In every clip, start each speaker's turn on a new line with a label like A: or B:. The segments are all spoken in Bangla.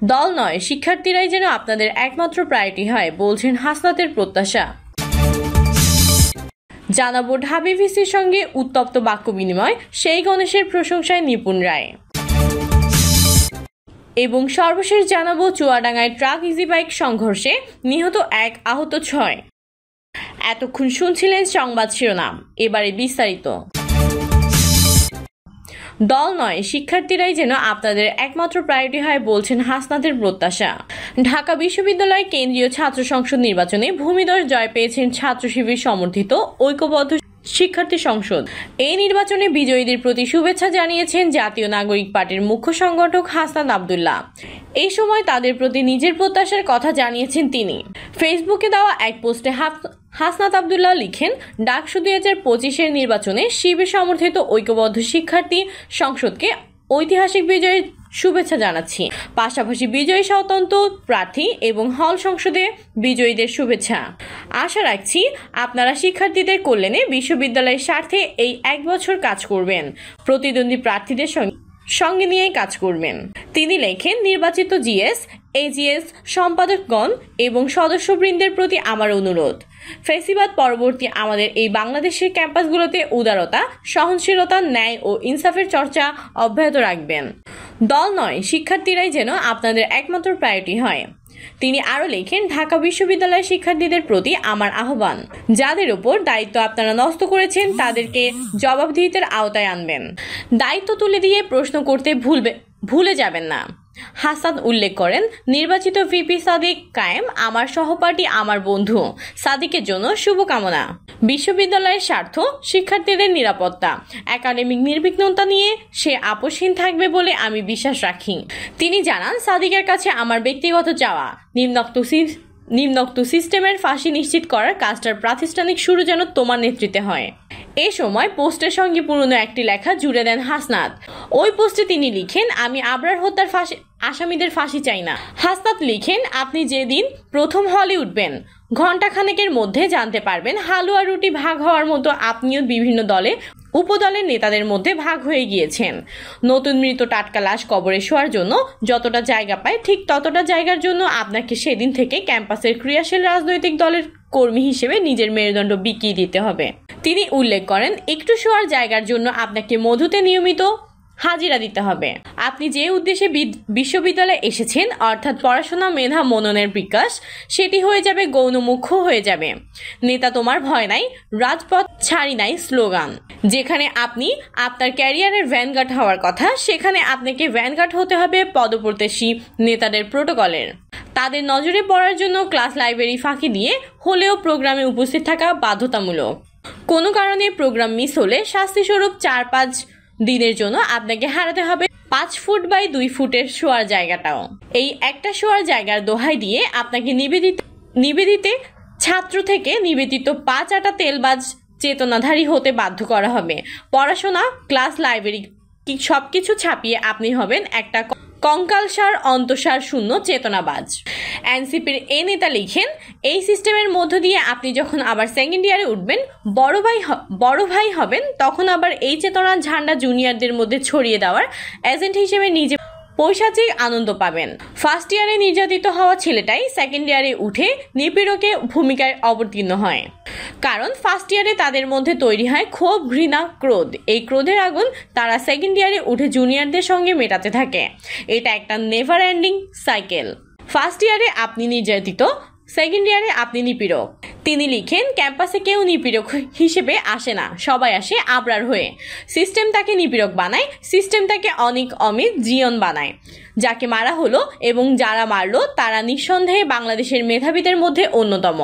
A: দল নয়, শিক্ষার্থীরাই যেন আপনাদের একমাত্র প্রায়োরিটি হয়, বলছেন হাসনাতের প্রত্যাশা। জানাবো ঢাবি ভিসির সঙ্গে উত্তপ্ত বাক্য বিনিময়, সেই গণেশের প্রশংসায় নিপুণ রায়। এবং সর্বশেষ জানাবো চুয়াডাঙ্গায় ট্রাক ইজি বাইক সংঘর্ষে নিহত 1, আহত 6। এতক্ষণ শুনছিলেন সংবাদ শিরোনাম, এবারে বিস্তারিত। দল নয়, শিক্ষার্থীরাই যেন আপনাদের একমাত্র প্রায়োরিটি হয়, বলছেন হাসনাতের প্রত্যাশা। ঢাকা বিশ্ববিদ্যালয় কেন্দ্রীয় ছাত্র সংসদ নির্বাচনে ভূমিধস জয় পেয়েছেন ছাত্র শিবির সমর্থিত ঐক্যবদ্ধ শিক্ষার্থী সংসদ। এই নির্বাচনে বিজয়ীদের প্রতি শুভেচ্ছা জানিয়েছেন জাতীয় নাগরিক পার্টির মুখ্য সংগঠক হাসনাত আব্দুল্লাহ। এই সময় তাদের প্রতি নিজের প্রত্যাশার কথা জানিয়েছেন তিনি। ফেসবুকে দেওয়া এক পোস্টে হাসনাত আব্দুল্লাহ লিখেন, ডাকসু 2025-এর নির্বাচনে শিবির সমর্থিত ঐক্যবদ্ধ শিক্ষার্থী সংসদকে ঐতিহাসিক বিজয়ের শুভেচ্ছা জানাচ্ছি। পাশাপাশি বিজয়ী স্বতন্ত্র প্রার্থী এবং হল সংসদে বিজয়ীদের শুভেচ্ছা। আশা রাখছি আপনারা শিক্ষার্থীদের কল্যাণে বিশ্ববিদ্যালয়ের স্বার্থে এই 1 বছর কাজ করবেন, প্রতিদ্বন্দ্বী প্রার্থীদের সঙ্গে নিয়ে কাজ করবেন। তিনি লেখেন, নির্বাচিত জিএস, এজিএস সম্পাদকগণ এবং সদস্যবৃন্দের প্রতি আমার অনুরোধ, ফেসিবাদ পরবর্তী আমাদের এই বাংলাদেশের ক্যাম্পাসগুলোতে উদারতা, সহনশীলতা, ন্যায় ও ইনসাফের চর্চা অব্যাহত রাখবেন। দল নয়, শিক্ষার্থীরাই যেন আপনাদের একমাত্র প্রায়োরিটি হয়। তিনি আরো লেখেন, ঢাকা বিশ্ববিদ্যালয়ের শিক্ষার্থীদের প্রতি আমার আহ্বান, যাদের উপর দায়িত্ব আপনারা নষ্ট করেছেন তাদেরকে জবাবদিহিতার আওতায় আনবেন। দায়িত্ব তুলে দিয়ে প্রশ্ন করতে ভুলে যাবেন না। হাসান উল্লেখ করেন, নির্বাচিত ভিপি সাদিক কায়েম আমার সহপাঠী, আমার বন্ধু। সাদিকের জন্য শুভকামনা। বিশ্ববিদ্যালয়ের স্বার্থ, শিক্ষার্থীদের নিরাপত্তা, একাডেমিক নির্বিঘ্নতা নিয়ে সে আপোষহীন থাকবে বলে আমি বিশ্বাস রাখি। তিনি জানান, সাদিকের কাছে আমার ব্যক্তিগত চাওয়া নিম্নোক্ত সিস্টেমের ফাঁসি নিশ্চিত করার কাজটার প্রাতিষ্ঠানিক শুরু যেন তোমার নেতৃত্বে হয়। এ সময় পোস্টের সঙ্গে পুরনো একটি লেখা জুড়ে দেন হাসনাত। ওই পোস্টে তিনি লিখেন, আমি আবরার হত্যার আসামিদের ফাঁসি চাই না। হাসনাত লিখেন, আপনি যেদিন প্রথম হলে উঠবেন ঘণ্টাখানেকের মধ্যে জানতে পারবেন হালুয়া রুটি ভাগ হওয়ার মতো আপনিও বিভিন্ন দলে উপদলের নেতাদের মধ্যে ভাগ হয়ে গিয়েছেন। নতুন মৃত টাটকা লাশ কবরে শোয়ার জন্য যতটা জায়গা পায় ঠিক ততটা জায়গার জন্য আপনাকে সেদিন থেকে ক্যাম্পাসের ক্রিয়াশীল রাজনৈতিক দলের কর্মী হিসেবে নিজের মেরুদণ্ড বিকিয়ে দিতে হবে। তিনি উল্লেখ করেন, একটু শোয়ার জায়গার জন্য আপনাকে মধুতে নিয়মিত হাজিরা দিতে হবে। আপনি যে উদ্দেশ্যে বিশ্ববিদ্যালয়ে এসেছেন, অর্থাৎ পড়াশোনা, মেধা, মননের বিকাশ, সেটি হয়ে যাবে গৌণমুখ্য হয়ে যাবে। নেতা তোমার ভয় নাই, রাজপথ ছাড়ি নাই স্লোগান। যেখানে আপনি আপনার ক্যারিয়ারের ভ্যানগার্ড হওয়ার কথা, সেখানে আপনাকে ভ্যানগার্ড হতে হবে পদপ্রত্যাশী নেতাদের প্রোটোকলের। তাদের নজরে পড়ার জন্য ক্লাস লাইব্রেরি ফাঁকি দিয়ে হলেও প্রোগ্রামে উপস্থিত থাকা বাধ্যতামূলক। কোনো কারণে প্রোগ্রাম মিস হলে শাস্তিস্বরূপ 4-5 দিনের জন্য আপনাকে হারাতে হবে 5 ফুট বাই 2 ফুটের শোয়ার জায়গাটাও। এই একটা শোয়ার জায়গার দোহাই দিয়ে আপনাকে নিবেদিতে ছাত্র থেকে নিবেদিত 5 আটা তেলবাজ চেতনাধারী হতে বাধ্য করা হবে। পড়াশোনা, ক্লাস, লাইব্রেরি সবকিছু ছাপিয়ে আপনি হবেন একটা কঙ্কালসার অন্তঃসার শূন্য চেতনাবাজ। এনসিপির এ নেতা লিখেন, এই সিস্টেমের মধ্য দিয়ে আপনি যখন আবার সেকেন্ড ইয়ারে উঠবেন, বড় ভাই হবেন, তখন আবার এই চেতনার ঝান্ডা জুনিয়রদের মধ্যে ছড়িয়ে দেওয়ার এজেন্ট হিসেবে নিজে পৈশাচিক আনন্দ পাবেন। ফার্স্ট ইয়ারে নির্যাতিত হওয়া ছেলেটাই সেকেন্ড ইয়ারে উঠে নিপীড়কের ভূমিকায় অবতীর্ণ হয়। কারণ ফার্স্ট ইয়ারে তাদের মধ্যে তৈরি হয় ক্ষোভ, ঘৃণা, ক্রোধ। এই ক্রোধের আগুন তারা সেকেন্ড ইয়ারে উঠে জুনিয়রদের সঙ্গে মেটাতে থাকে। এটা একটা নেভার এন্ডিং সাইকেল। ফার্স্ট ইয়ারে আপনি নির্যাতিত, সেকেন্ড ইয়ারে আপনি নিপীড়ক। তিনি লিখেন, ক্যাম্পাসে কেউ নিপীড়ক হিসেবে আসে না, সবাই আসে আবরার হয়ে। সিস্টেম তাকে নিপীড়ক বানায়, সিস্টেম তাকে অনিক, অমিত, জিয়ন বানায়। যাকে মারা হলো এবং যারা মারলো তারা নিঃসন্দেহে বাংলাদেশের মেধাবীদের মধ্যে অন্যতম।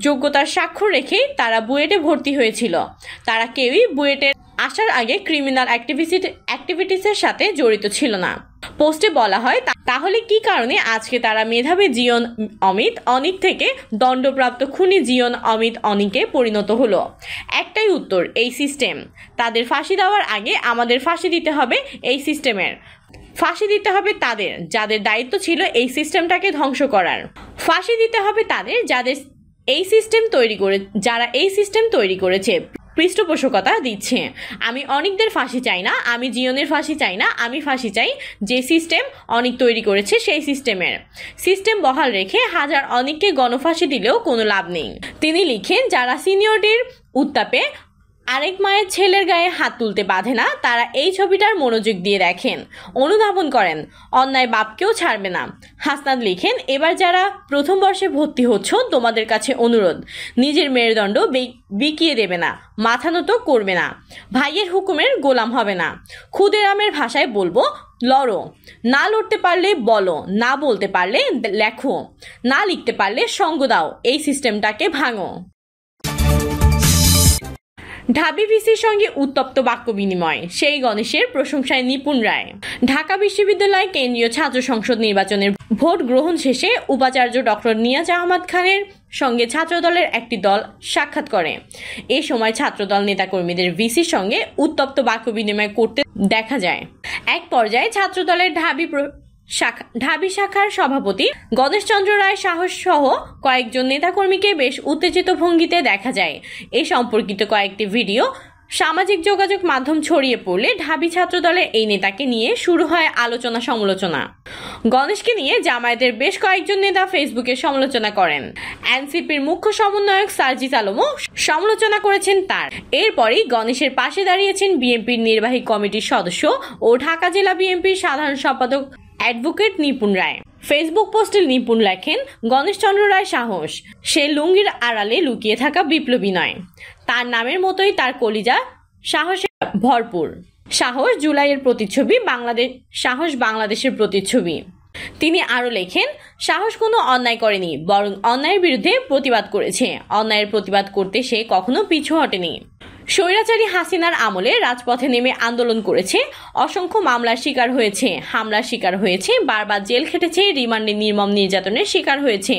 A: যোগ্যতার স্বাক্ষর রেখে তারা বুয়েটে ভর্তি হয়েছিল। তারা কেউই বুয়েটে আসার আগে ক্রিমিনাল অ্যাক্টিভিটিসের সাথে জড়িত ছিল না। পোস্টে বলা হয়, তাহলে কি কারণে আজকে তারা মেধাবী জিয়ন অমিত অনিক থেকে দণ্ডপ্রাপ্ত খুনি জিয়ন অমিত অনিকে পরিণত হলো? একটাই উত্তর, এই সিস্টেম। তাদের ফাঁসি দেওয়ার আগে আমাদের ফাঁসি দিতে হবে এই সিস্টেমের। ফাঁসি দিতে হবে তাদের যাদের দায়িত্ব ছিল এই সিস্টেমটাকে ধ্বংস করার। ফাঁসি দিতে হবে তাদের যারা এই সিস্টেম তৈরি করেছে। পৃষ্ঠপোষকতা দিচ্ছে। আমি অনেকদের ফাঁসি চাই না, আমি জিয়নের ফাঁসি চাই না, আমি ফাঁসি চাই যে সিস্টেম অনেক তৈরি করেছে সেই সিস্টেম বহাল রেখে হাজার অনেককে গণফাঁসি দিলেও কোনো লাভ নেই। তিনি লিখেন, যারা সিনিয়রটির উত্তাপে আরেক মায়ের ছেলের গায়ে হাত তুলতে বাধে না, তারা এই ছবিটার মনোযোগ দিয়ে দেখেন, অনুধাবন করেন, অন্যায় বাপকেও ছাড়বে না। হাসনাত লিখেন, এবার যারা প্রথম বর্ষে ভর্তি হচ্ছ, তোমাদের কাছে অনুরোধ, নিজের মেরুদণ্ড বিকিয়ে দেবে না, মাথা নত করবে না, ভাইয়ের হুকুমের গোলাম হবে না। ক্ষুদেরামের ভাষায় বলবো, লড়ো, না লড়তে পারলে বলো, না বলতে পারলে লেখো, না লিখতে পারলে সঙ্গ দাও, এই সিস্টেমটাকে ভাঙো। ঢাবি ভিসির সঙ্গে উত্তপ্ত বাক্য বিনিময়, সেই গণেশের প্রশংসায় নিপুণ রায়। ঢাকা বিশ্ববিদ্যালয় কেন্দ্রীয় ছাত্র সংসদ নির্বাচনের ভোট গ্রহণ শেষে উপাচার্য ডক্টর নিয়াজ আহমদ খানের সঙ্গে ছাত্রদলের একটি দল সাক্ষাৎ করে। এ সময় ছাত্রদল নেতাকর্মীদের ভিসির সঙ্গে উত্তপ্ত বাক্য বিনিময় করতে দেখা যায়। এক পর্যায়ে ছাত্রদলের ঢাবি শাখার সভাপতি গণেশ চন্দ্র রায় সাহস সহ কয়েকজন নেতাকর্মীকে বেশ উত্তেজিত ভঙ্গিতে দেখা যায়। এ সম্পর্কিত কয়েকটি ভিডিও সামাজিক যোগাযোগ মাধ্যম ছড়িয়ে পড়লে ঢাবি ছাত্রদলের এই নেতাকে নিয়ে শুরু হয় আলোচনা সমালোচনা। গণেশকে নিয়ে জামায়াতের বেশ কয়েকজন নেতা ফেসবুকে সমালোচনা করেন। এনসিপির মুখ্য সমন্বয়ক সার্জিস আলমও সমালোচনা করেছেন তার। এরপরই গণেশের পাশে দাঁড়িয়েছেন বিএনপির নির্বাহী কমিটির সদস্য ও ঢাকা জেলা বিএনপির সাধারণ সম্পাদক অ্যাডভোকেট নিপুণ রায়। ফেসবুক পোস্টে নিপুণ লেখেন, গণেশ চন্দ্র রায় সাহস, সে লুঙ্গির আড়ালে লুকিয়ে থাকা বিপ্লবী নয়, তার নামের মতোই তার কলিজা সাহসে ভরপুর। সাহস জুলাইয়ের প্রতিচ্ছবি, সাহস বাংলাদেশের প্রতিচ্ছবি। তিনি আরো লেখেন, সাহস কোনো অন্যায় করেনি, বরং অন্যায়ের বিরুদ্ধে প্রতিবাদ করেছে। অন্যায়ের প্রতিবাদ করতে সে কখনো পিছু হটেনি। স্বৈরাচারী হাসিনার আমলে রাজপথে নেমে আন্দোলন করেছে, অসংখ্য মামলার শিকার হয়েছে, হামলার শিকার হয়েছে, বারবার জেল খেটেছে, রিমান্ডে নির্মম নির্যাতনের শিকার হয়েছে।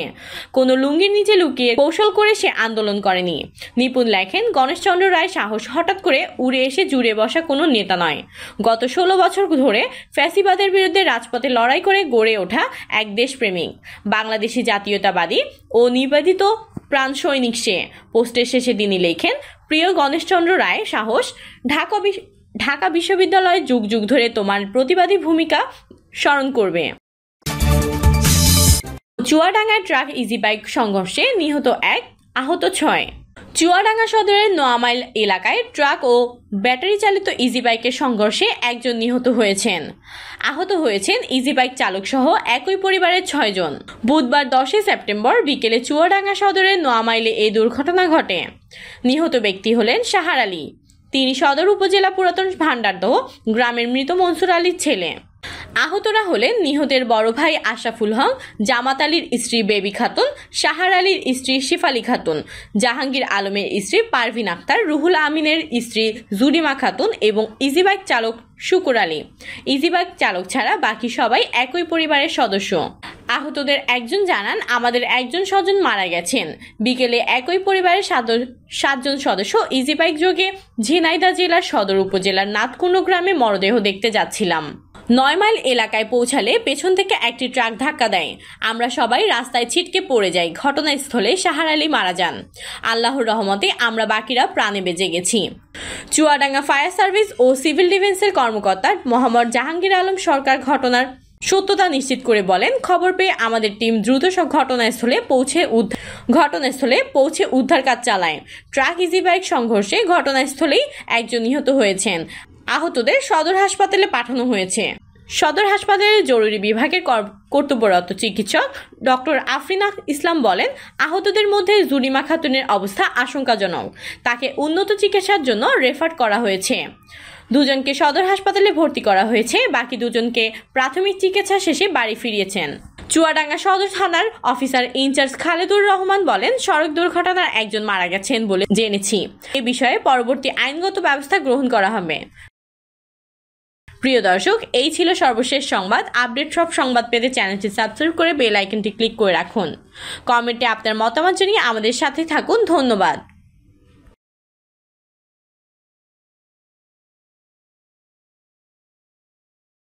A: কোনো লুঙ্গির নিচে লুকিয়ে কৌশল করে সে আন্দোলন করেনি। নিপুণ লেখেন, গণেশচন্দ্র রায় সাহস হঠাৎ করে উড়ে এসে জুড়ে বসা কোনো নেতা নয়। গত 16 বছর ধরে ফ্যাসিবাদের বিরুদ্ধে রাজপথে লড়াই করে গড়ে ওঠা এক দেশপ্রেমিক, বাংলাদেশি জাতীয়তাবাদী ও নিবেদিত প্রাণ সৈনিক সে। পোস্টের শেষে তিনি লেখেন, প্রিয় গণেশচন্দ্র রায় সাহস, ঢাকা বিশ্ববিদ্যালয় যুগ যুগ ধরে তোমার প্রতিবাদী ভূমিকা স্মরণ করবে। চুয়াডাঙ্গায় ট্রাক ইজি বাইক সংঘর্ষে নিহত 1, আহত 6। চুয়াডাঙ্গা সদরের নোয়ামাইল এলাকায় ট্রাক ও ব্যাটারি চালিত ইজি বাইকের সংঘর্ষে একজন নিহত হয়েছেন। আহত হয়েছেন ইজি বাইক চালক সহ একই পরিবারের 6 জন। বুধবার 10 সেপ্টেম্বর বিকেলে চুয়াডাঙ্গা সদরের নোয়ামাইলে এই দুর্ঘটনা ঘটে। নিহত ব্যক্তি হলেন শাহার আলী। তিনি সদর উপজেলা পুরাতন ভান্ডারদহ গ্রামের মৃত মনসুর আলীর ছেলে। আহতরা হলেন নিহতের বড় ভাই আশরাফুল হক, জামাত আলীর স্ত্রী বেবি খাতুন, শাহার আলীর স্ত্রী শিফালি খাতুন, জাহাঙ্গীর আলমের স্ত্রী পারভিন আক্তার, রুহুল আমিনের স্ত্রী জুরিমা খাতুন এবং ইজিবাইক চালক শুকুর আলী। ইজিবাইক চালক ছাড়া বাকি সবাই একই পরিবারের সদস্য। আহতদের একজন জানান, আমাদের একজন স্বজন মারা গেছেন। বিকেলে একই পরিবারের 7 জন সদস্য ইজিবাইক যোগে ঝিনাইদহ জেলার সদর উপজেলার নাথকুণ্ড গ্রামে মরদেহ দেখতে যাচ্ছিলাম। 9 মাইল এলাকায় পৌঁছালে পেছন থেকে একটি ট্রাক ধাক্কা দেয়। আমরা সবাই রাস্তায় ছিটকে পড়ে যাই। ঘটনাস্থলে শাহার আলী মারা যান। আল্লাহর রহমতে আমরা বাকিরা প্রাণে বেঁচে গেছি। চুয়াডাঙ্গা ফায়ার সার্ভিস ও সিভিল ডিফেন্সের কর্মকর্তা মোহাম্মদ জাহাঙ্গীর আলম সরকার ঘটনার সত্যতা নিশ্চিত করে বলেন, খবর পেয়ে আমাদের টিম দ্রুত ঘটনাস্থলে পৌঁছে উদ্ধার কাজ চালায়। ট্রাক ইজি বাইক সংঘর্ষে ঘটনাস্থলেই একজন নিহত হয়েছেন। আহতদের সদর হাসপাতালে পাঠানো হয়েছে। সদর হাসপাতালের জরুরি বিভাগের কর্তব্যরত চিকিৎসক ডক্টর আফরিনা ইসলাম বলেন, আহতদের মধ্যে জুরিমা খাতুনের অবস্থা আশঙ্কাজনক। তাকে উন্নত চিকিৎসার জন্য রেফার করা হয়েছে। 2 জনকে সদর হাসপাতালে ভর্তি করা হয়েছে। বাকি 2 জনকে প্রাথমিক চিকিৎসা শেষে বাড়ি ফিরিয়েছেন। চুয়াডাঙ্গা সদর থানার অফিসার ইনচার্জ খালেদুর রহমান বলেন, সড়ক দুর্ঘটনার একজন মারা গেছেন বলে জেনেছি। এ বিষয়ে পরবর্তী আইনগত ব্যবস্থা গ্রহণ করা হবে। প্রিয় দর্শক, এই ছিল সর্বশেষ সংবাদ। আপডেট সব সংবাদ পেতে চ্যানেলটি সাবস্ক্রাইব করে বেল আইকনটি ক্লিক করে রাখুন। কমেন্টে আপনার মতামত জানিয়ে আমাদের সাথে থাকুন। ধন্যবাদ।